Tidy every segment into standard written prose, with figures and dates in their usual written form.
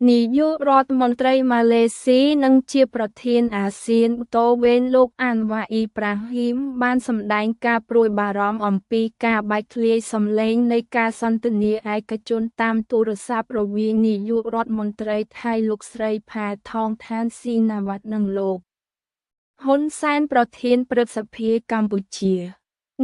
នាយករដ្ឋមន្ត្រីម៉ាឡេស៊ីនិងជាប្រធានអាស៊ានតវេនលោកអានវ៉ាអ៊ីប្រាហ៊ីមបានសម្ដែងការព្រួយបារម្ភអំពីការបែកធ្លាយសំឡេងនៃការសន្ទនាឯកជនតាមទូរស័ព្ទរវាងនាយករដ្ឋមន្ត្រីថៃលោកស្រីផែថងថានស៊ីណាវ៉ាត់និងលោកហ៊ុនសែនប្រធានព្រឹទ្ធសភាកម្ពុជា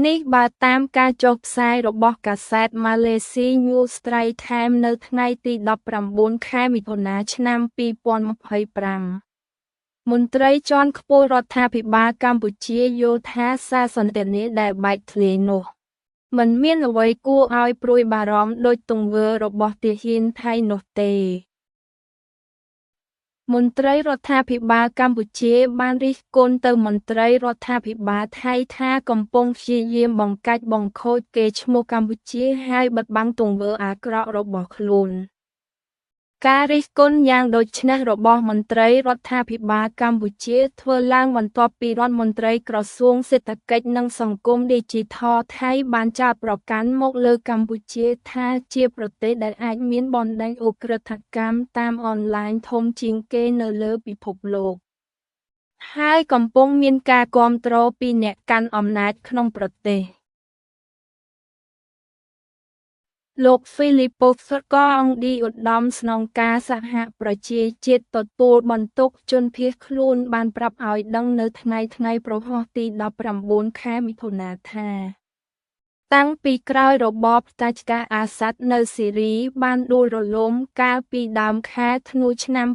នេះបើតាមការចុះផ្សាយរបស់កាសែត Malaysia News Straits Times នៅថ្ងៃទី19 ខែមិថុនាឆ្នាំ2025មន្ត្រីជាន់ខ្ពស់រដ្ឋាភិបាលកម្ពុជាយល់ថាសារសន្ទនាដែលបែកធ្លាយនោះមិនមានអ្វីគួរឲ្យព្រួយបារម្ភដូចទង្វើរបស់ទាហានថៃនោះទេមន្ត្រីរដ្ឋាភិបាលកម្ពុជាបានរិះគន់ទៅមន្ត្រីរដ្ឋាភិបាលថៃថាកំពុងព្យាយាមបង្កាច់បង្ខូចកេរ្តិ៍ឈ្មោះកម្ពុជាហើយបិទបាំងទង្វើអាក្រក់របស់ខ្លួនការរិះគន់យ៉ាងដូចនេះរបស់មន្ត្រីរដ្ឋាភិបាលកម្ពុជាធ្វើឡើងបន្ទាប់ពីរដ្ឋមន្ត្រីក្រសួងសេដ្ឋកិច្ចនិងសង្គមឌីជីថលថៃបានចោទប្រកាន់មកលើកម្ពុជាថាជាប្រទេសដែលអាចមានបណ្ដាញឧក្រិដ្ឋកម្មតាមអនឡាញធំជាងគេនៅលើពិភពលោកហើយកំពុងមានការគាំទ្រពីអ្នកកាន់អំណាចក្នុងប្រទេសលោកហ្វីលីប៉ូសក៏អង្គឌីឧត្តមស្នងការសហប្រជាជាតិទទួលបន្ទុកជនភៀសខ្លួនបានប្រាប់ឲ្យដឹងនៅថ្ងៃប្រហោះទី19 ខែមិថុនាថាតាំងពីក្រោយរបបផ្ដាច់ការអាសាដនៅស៊ីរីបានដួលរលំកាលពីដើមខែធ្នូឆ្នាំ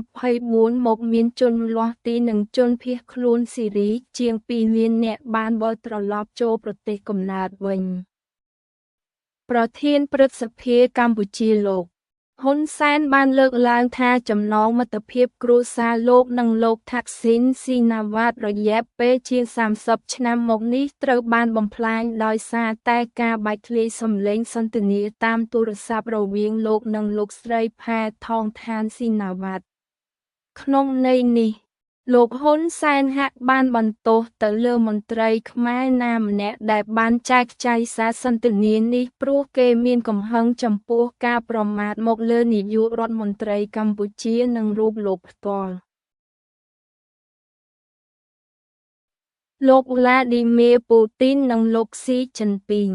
2024មកមានជនលាស់ទីនិងជនភៀសខ្លួនស៊ីរីជាង2 លាននាក់បានវិលត្រឡប់ចូលប្រទេសកំណើតវិញប្រធានព្រឹទ្ធសភាកម្ពុជាលោកហ៊ុនសែនបានលើកឡើងថាចំណងមិត្តភាពគ្រួសារលោកនិងលោកថាក់ស៊ីនស៊ីណាវ៉ាត់រយៈពេលជាង30ឆ្នាំមកនេះត្រូវបានបំផ្លាញដោយសារតែការបែកធ្លាយសំឡេងសន្ទនាតាមទូរស័ព្ទរវាងលោកនិងលោកស្រីផែថងថានស៊ីណាវ៉ាត់ក្នុងន័យនេះលោកហ៊ុនសែនហាក់បានបន្ទោសទៅលើមន្ត្រីខ្មែរណាម្នាក់ដែលបានចែកចាយសារសន្ទនានេះព្រោះគេមានកំហឹងចំពោះការប្រមាថមកលើនាយករដ្ឋមន្ត្រីកម្ពុជានិងរូបលោកផ្ទាល់លោកវ្លាឌីមៀពូទីននិងលោកស៊ីជីនពីង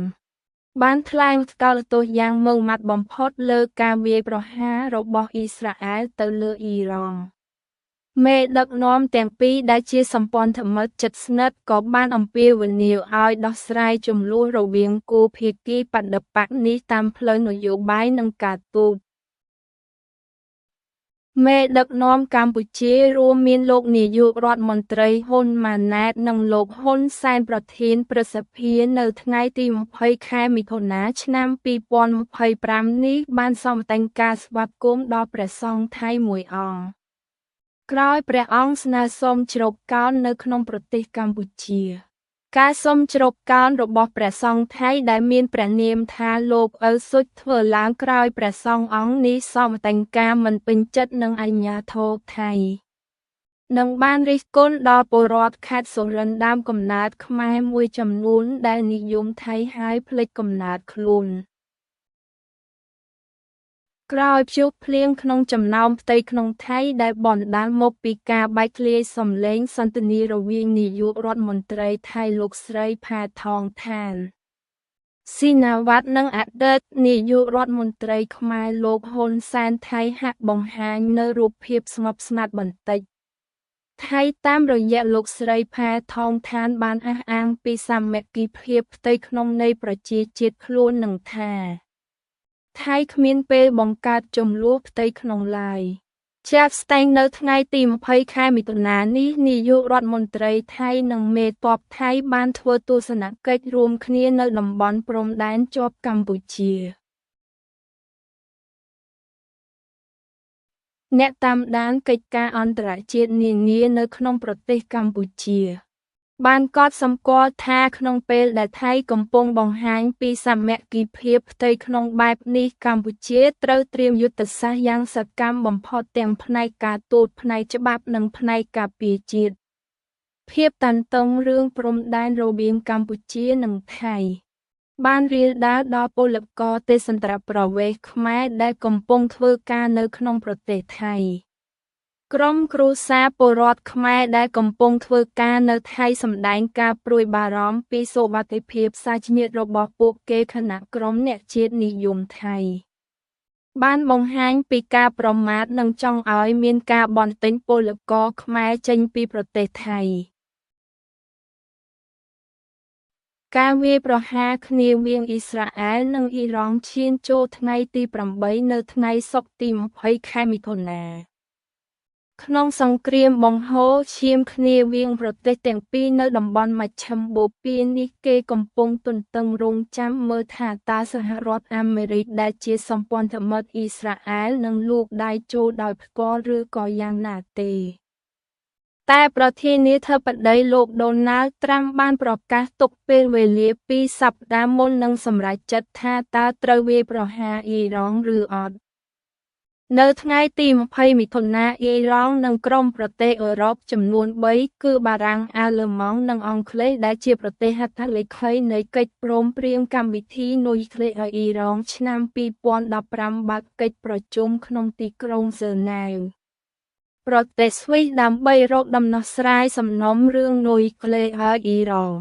បានថ្លែងថ្កោលទោសយ៉ាងម៉ឺងម៉ាត់បំផុតលើការវាយប្រហាររបស់អ៊ីស្រាអែលទៅលើអ៊ីរ៉ង់មេដឹកនាំទាំងពីរដែលជាសម្ព័ន្ធមិត្តជិតស្និទ្ធក៏បានអំពាវនាវឲ្យដោះស្រាយជម្លោះរវាងគូភាគីបដិបក្ខនេះតាមផ្លូវនយោបាយនិងការទូតមេដឹកនាំកម្ពុជារួមមានលោកនាយករដ្ឋមន្ត្រីហ៊ុនម៉ាណែតនិងលោកហ៊ុនសែនប្រធានព្រឹទ្ធសភានៅថ្ងៃទី20 ខែមិថុនាឆ្នាំ2025នេះបានសម្តែងការស្វាគមន៍ដល់ព្រះសង្ឃថៃមួយអង្គក្រោយព្រះអង្គស្នើសុំជ្រកកោននៅក្នុងប្រទេសកម្ពុជាការសុំជ្រកកោនរបស់ព្រះសង្ឃថៃដែលមានព្រះនាមថាលោកអ៊ឺស៊ុចធ្វើឡើងក្រោយព្រះសង្ឃអង្គនេះសមតែងការមិនពេញចិត្តនឹងអាជ្ញាធរថៃនិងបានរិះគន់ដល់ពលរដ្ឋខេត្តសុរិន្ទដើមកំណើតខ្មែរមួយចំនួនដែលនិយមថៃហើយភ្លេចកំណើតខ្លួនក្រោយព្យុះភ្លៀងក្នុងចំណោមផ្ទៃក្នុងថៃដែលបណ្ដាលមកពីការបែកធ្លាយសំឡេងសន្ទនារវាងនាយករដ្ឋមន្ត្រីថៃលោកស្រីផែថងថានស៊ីណាវ៉ាត់និងអតីតនាយករដ្ឋមន្ត្រីខ្មែរលោកហ៊ុនសែនថៃហាក់បង្ហាញនៅរូបភាពស្ងប់ស្ងាត់បន្តិចថៃតាមរយៈលោកស្រីផែថងថានបានអះអាងពីសាមគ្គីភាពផ្ទៃក្នុងនៃប្រជាជាតិខ្លួននិងថាថៃគ្មានពេលបង្កើតជម្លោះផ្ទៃក្នុងឡើយជាក់ស្ដែងនៅថ្ងៃទី20 ខែមិថុនានេះនាយករដ្ឋមន្ត្រីថៃនិងមេទ័ពថៃបានធ្វើទស្សនកិច្ចរួមគ្នានៅតំបន់ព្រំដែនជាប់កម្ពុជាអ្នកតាមដានកិច្ចការអន្តរជាតិនានានៅក្នុងប្រទេសកម្ពុជាបានកត់សម្គាល់ថាក្នុងពេលដែលថៃកំពុងបង្ហាញពីសាមគ្គីភាពផ្ទៃក្នុងបែបនេះកម្ពុជាត្រូវត្រៀមយុទ្ធសាស្ត្រយ៉ាងសកម្មបំផុតទាំងផ្នែកការទូតផ្នែកច្បាប់និងផ្នែកការពារជាតិភាពតានតឹងរឿងព្រំដែនរវាងកម្ពុជានិងថៃ បានរាលដាលដល់ពលករទេសន្តរប្រវេសន៍ខ្មែរដែលកំពុងធ្វើការនៅក្នុងប្រទេសថៃក្រុមគ្រួសារពលរដ្ឋខ្មែរដែលកំពុងធ្វើការនៅថៃសម្ដែងការព្រួយបារម្ភពីសុវត្ថិភាពសាច់ញាតិរបស់ពួកគេខណៈក្រុមអ្នកជាតិនិយមថៃបានបង្ហាញពីការប្រមាថនិងចង់ឲ្យមានការបន្ទិញពលករខ្មែរចេញពីប្រទេសថៃការវាយប្រហារគ្នារវាងអ៊ីស្រាអែលនិងអ៊ីរ៉ង់ឈានចូលថ្ងៃទី8នៅថ្ងៃសុក្រទី20ខែមិថុនាក្នុងសង្គ្រាមបង្ហូរឈាមគ្នារវាងប្រទេសទាំងពីរនៅតំបន់មជ្ឈិមបូព៌ានេះគេកំពុងទន្ទឹងរង់ចាំមើលថាតើសហរដ្ឋអាមេរិកដែលជាសម្ព័ន្ធមិត្តអ៊ីស្រាអែលនឹងលូកដៃចូលដោយផ្ទាល់ឬក៏យ៉ាងណាទេតែប្រធានាធិបតីលោកដូណាល់ត្រាំបានប្រកាសទុកពេលវេលា2សប្តាហ៍មុននឹងសម្រេចចិត្តថាតើត្រូវវាយប្រហារអ៊ីរ៉ង់ឬអត់នៅថ្ងៃទី20មិថុនាអ៊ីរ៉ង់និងក្រុមប្រទេសអឺរ៉ុបចំនួន3គឺបារាំងអាល្លឺម៉ង់និងអង់គ្លេសដែលជាប្រទេសហត្ថលេខីនៃកិច្ចព្រមព្រៀងកម្មវិធីនុយក្លេអ៊ីរ៉ង់ឆ្នាំ2015បើកកិច្ចប្រជុំក្នុងទីក្រុងហ្សឺណែវប្រទេសស្វីសដើម្បីរកដំណោះស្រាយសំណុំរឿងនុយក្លេអ៊ីរ៉ង់